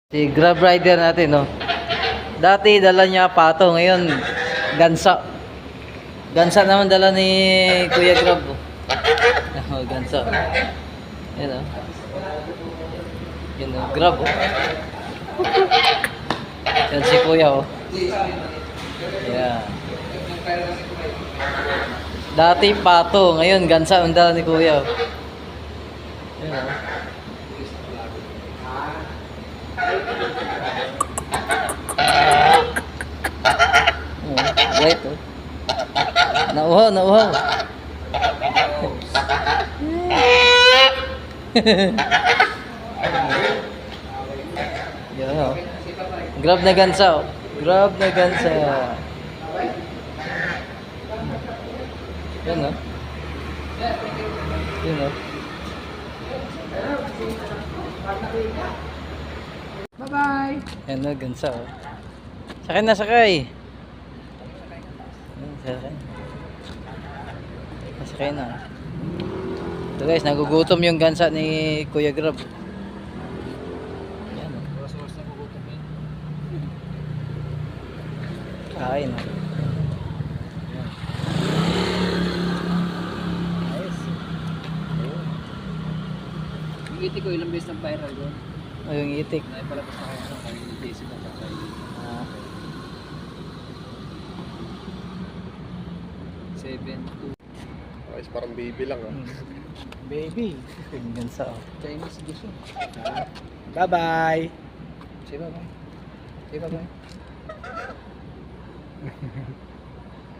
Si Grab rider natin, no? Dati dala niya pato, ngayon gansa. Gansa naman dala ni Kuya Grab. Oh, gansa. Yan, oh. Yan, oh. Grab, oh. Yan si Kuya, oh. Yan. Dati pato, ngayon gansa ang dala ni Kuya, oh. Yan, oh. Wait, oh. Nauhaw, nauhaw. Yan, oh. Grab na gansa, oh. Grab na gansa. Yan, oh. Yan, oh. Bye-bye! Yan, oh, gansa, oh. Sakay na, sakay. Sakay. Sakay na. So guys, nagugutom yung gansa ni Kuya Grab. Yan, oh. Oras-oras na kukutom yan. Kain, oh. Nice. Yung itik ko ilang beses ng viral doon. Oh, yung itik. Naipalabas na kayo ng kanyang basic na tatay. Ah, 7-2. Guys, parang baby lang ah. Baby! yung gansa, oh. Chinese dish yun. Bye-bye! Say bye-bye. Say bye-bye.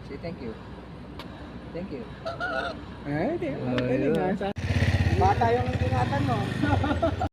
Say thank you. Thank you. Ay, di Ayun. Bata yung ingatan mo.